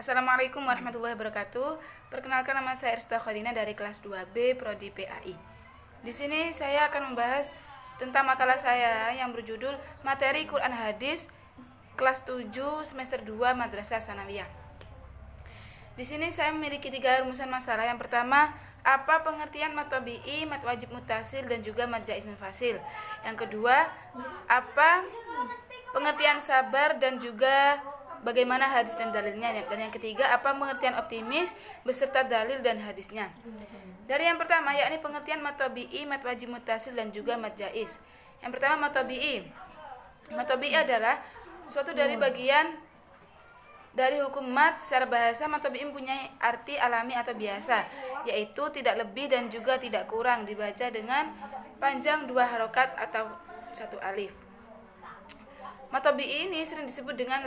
Assalamualaikum warahmatullahi wabarakatuh. Perkenalkan, nama saya Irsta Khadina dari kelas 2B Prodi PAI. Di sini saya akan membahas tentang makalah saya yang berjudul Materi Quran Hadis kelas 7 semester 2 Madrasah Sanawiyah. Di sini saya memiliki 3 rumusan masalah. Yang pertama, apa pengertian mad tabi'i, mad wajib muttasil dan juga mad jaiz munfasil. Yang kedua, apa pengertian sabar dan juga bagaimana hadis dan dalilnya. Dan yang ketiga, apa pengertian optimis beserta dalil dan hadisnya. Dari yang pertama, yakni pengertian mad tabi'i, mad wajib muttasil dan juga mad jaiz. Yang pertama, mad tabi'i. Mad tabi'i adalah suatu dari bagian dari hukum mad. Secara bahasa, mad tabi'i mempunyai arti alami atau biasa, yaitu tidak lebih dan juga tidak kurang, dibaca dengan panjang 2 harokat atau 1 alif. Mad tabi'i ini sering disebut dengan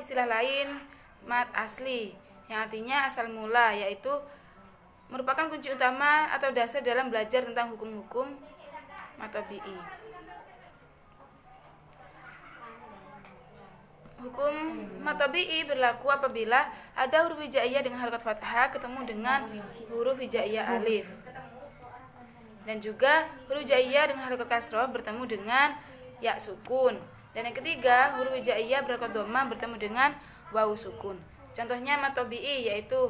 istilah lain mad asli, yang artinya asal mula, yaitu merupakan kunci utama atau dasar dalam belajar tentang hukum-hukum mad tabi'i. Hukum mad tabi'i berlaku apabila ada huruf hijaiyah dengan harokat fathah ketemu dengan huruf hijaiyah alif, dan juga huruf hijaiyah dengan harokat kasroh bertemu dengan ya sukun. Dan yang ketiga, huruf hijaiyah berharokat dhammah bertemu dengan wawu sukun. Contohnya mad tabi'i yaitu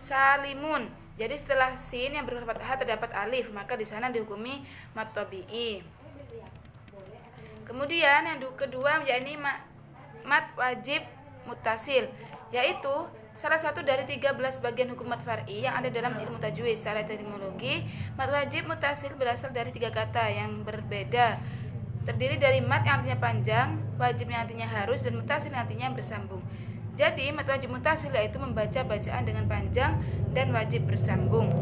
salimun. Jadi setelah sin yang berharokat fathah terdapat alif, maka di sana dihukumi mad tabi'i. Kemudian yang kedua, yakni mad wajib muttasil, yaitu salah satu dari 13 bagian hukum mad far'i yang ada dalam ilmu tajwid. Secara etimologi, mad wajib muttasil berasal dari 3 kata yang berbeda. Terdiri dari mad yang artinya panjang, wajib yang artinya harus, dan muttasil yang artinya bersambung. Jadi mad wajib muttasil yaitu membaca bacaan dengan panjang dan wajib bersambung.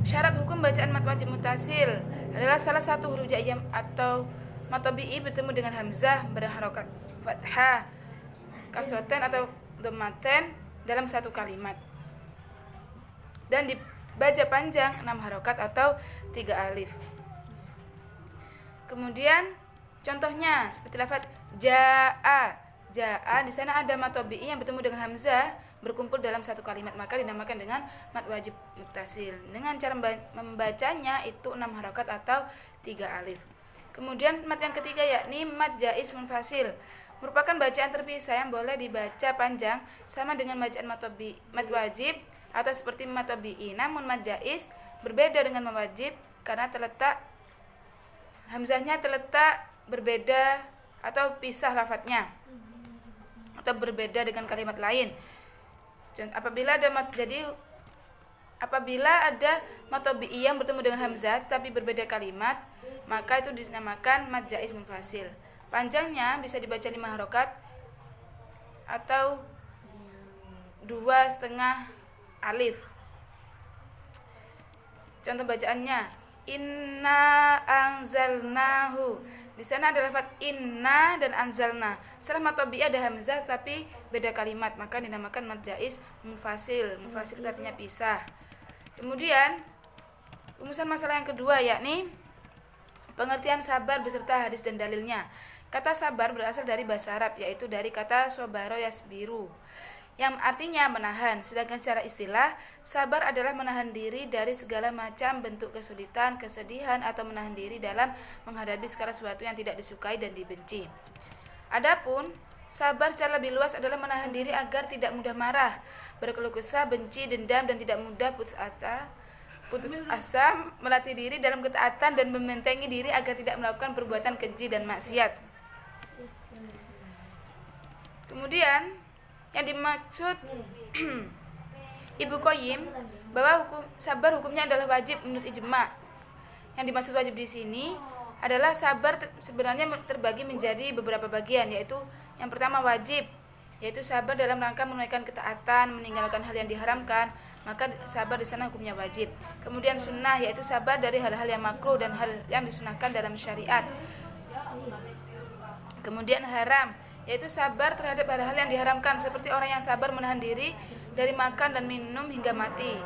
Syarat hukum bacaan mad wajib muttasil adalah salah satu huruf hijaiyah atau mad tabi'i bertemu dengan hamzah berharokat fathah, kasroten atau dhammaten dalam satu kalimat, dan dibaca panjang 6 harokat atau 3 alif. Kemudian contohnya seperti lafaz jaa. Jaa di sana ada mad tabi'i yang bertemu dengan hamzah berkumpul dalam satu kalimat, maka dinamakan dengan mad wajib muttasil. Dengan cara membacanya itu 6 harokat atau 3 alif. Kemudian mad yang ketiga yakni mad jaiz munfasil, merupakan bacaan terpisah yang boleh dibaca panjang sama dengan bacaan mad wajib atau seperti mad tabi'i. Namun mad jaiz berbeda dengan mad wajib karena hamzahnya terletak berbeda atau pisah lafadznya atau berbeda dengan kalimat lain. Apabila ada mad tabi'i yang bertemu dengan hamzah tetapi berbeda kalimat, maka itu dinamakan mad jaiz munfasil. Panjangnya bisa dibaca 5 harokat atau 2,5 alif. Contoh bacaannya, inna anzalnahu. Di sana ada lafaz inna dan anzalna. Setelah mad tabi'i ada hamzah tapi beda kalimat, maka dinamakan mad jaiz munfasil. Munfasil artinya pisah. Kemudian rumusan masalah yang kedua yakni pengertian sabar beserta hadis dan dalilnya. Kata sabar berasal dari bahasa Arab, yaitu dari kata sobaro yasbiru, yang artinya menahan. Sedangkan secara istilah, sabar adalah menahan diri dari segala macam bentuk kesulitan, kesedihan, atau menahan diri dalam menghadapi segala sesuatu yang tidak disukai dan dibenci. Adapun sabar secara lebih luas adalah menahan diri agar tidak mudah marah, berkeluh kesah, benci, dendam, dan tidak mudah putus asa, melatih diri dalam ketaatan, dan membentengi diri agar tidak melakukan perbuatan keji dan maksiat. Kemudian yang dimaksud Ibnu Qayyim bahwa sabar hukumnya adalah wajib menurut ijma'. Yang dimaksud wajib di sini adalah sabar sebenarnya terbagi menjadi beberapa bagian, yaitu yang pertama wajib, yaitu sabar dalam rangka menunaikan ketaatan, meninggalkan hal yang diharamkan, maka sabar di sana hukumnya wajib. Kemudian sunnah, yaitu sabar dari hal-hal yang makruh dan hal yang disunahkan dalam syariat. Kemudian haram, yaitu sabar terhadap hal-hal yang diharamkan, seperti orang yang sabar menahan diri dari makan dan minum hingga mati.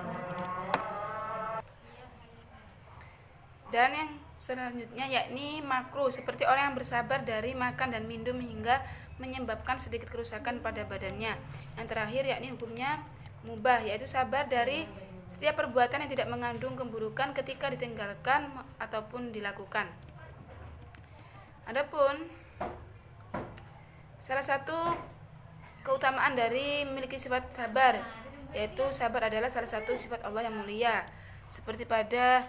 Dan yang selanjutnya yakni makruh, seperti orang yang bersabar dari makan dan minum hingga menyebabkan sedikit kerusakan pada badannya. Yang terakhir yakni hukumnya mubah, yaitu sabar dari setiap perbuatan yang tidak mengandung keburukan ketika ditinggalkan ataupun dilakukan. Adapun salah satu keutamaan dari memiliki sifat sabar, yaitu sabar adalah salah satu sifat Allah yang mulia, seperti pada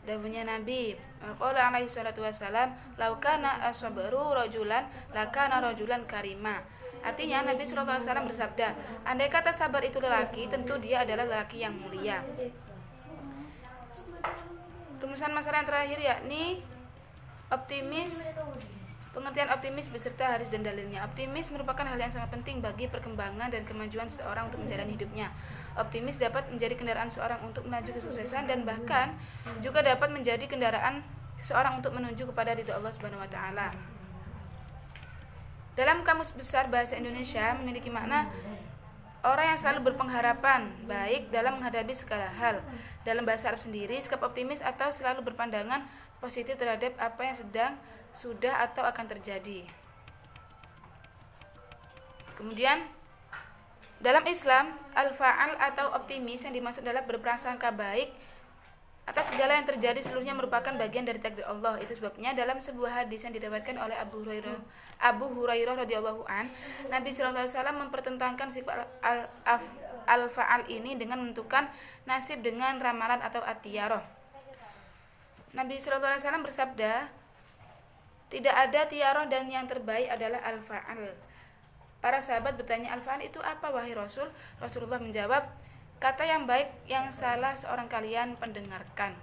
dawuhnya Nabi qala alaihi salatu wasalam lau kana as-sabru rajulan lakana rajulan karima. Artinya Nabi sallallahu alaihi wasallam bersabda, andai kata sabar itu lelaki, tentu dia adalah lelaki yang mulia. Rumusan masalah yang terakhir yakni optimis. Pengertian optimis beserta hadis dan dalilnya. Optimis merupakan hal yang sangat penting bagi perkembangan dan kemajuan seseorang untuk menjalani hidupnya. Optimis dapat menjadi kendaraan seseorang untuk menuju kesuksesan dan bahkan juga dapat menjadi kendaraan seseorang untuk menuju kepada ridha Allah Subhanahu wa taala. Dalam Kamus Besar Bahasa Indonesia memiliki makna orang yang selalu berpengharapan baik dalam menghadapi segala hal. Dalam bahasa Arab sendiri, sikap optimis atau selalu berpandangan positif terhadap apa yang sedang, sudah, atau akan terjadi. Kemudian, dalam Islam, al-fa'al atau optimis yang dimaksud adalah berprasangka baik atas segala yang terjadi, seluruhnya merupakan bagian dari takdir Allah. Itu sebabnya dalam sebuah hadis yang diriwayatkan oleh Abu Hurairah radhiyallahu an, Nabi sallallahu alaihi wasallam mempertentangkan sifat al-fa'al ini dengan menentukan nasib dengan ramalan atau at-tiyarah. Nabi sallallahu alaihi wasallam bersabda, tidak ada tiarah dan yang terbaik adalah al-fa'al. Para sahabat bertanya, al-fa'al itu apa wahai Rasul? Rasulullah menjawab, kata yang baik yang salah seorang kalian pendengarkan.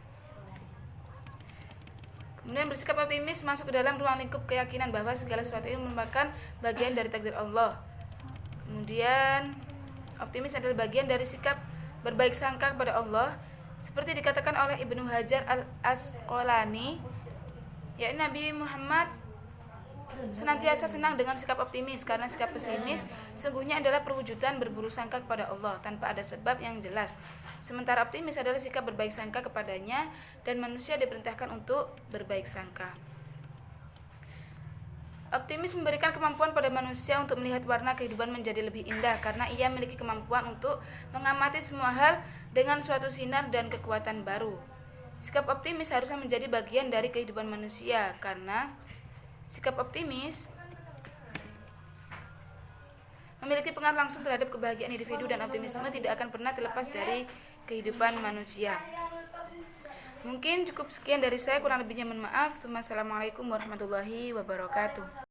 Kemudian bersikap optimis masuk ke dalam ruang lingkup keyakinan bahwa segala sesuatu itu merupakan bagian dari takdir Allah. Kemudian optimis adalah bagian dari sikap berbaik sangka kepada Allah, seperti dikatakan oleh Ibnu Hajar al-Asqalani, yakni Nabi Muhammad senantiasa senang dengan sikap optimis, karena sikap pesimis sesungguhnya adalah perwujudan berburuk sangka kepada Allah tanpa ada sebab yang jelas. Sementara optimis adalah sikap berbaik sangka kepadanya dan manusia diperintahkan untuk berbaik sangka. Optimis memberikan kemampuan pada manusia untuk melihat warna kehidupan menjadi lebih indah, karena ia memiliki kemampuan untuk mengamati semua hal dengan suatu sinar dan kekuatan baru. Sikap optimis harusnya menjadi bagian dari kehidupan manusia, karena sikap optimis memiliki pengaruh langsung terhadap kebahagiaan individu, dan optimisme tidak akan pernah terlepas dari kehidupan manusia. Mungkin cukup sekian dari saya, kurang lebihnya mohon maaf. Wassalamualaikum warahmatullahi wabarakatuh.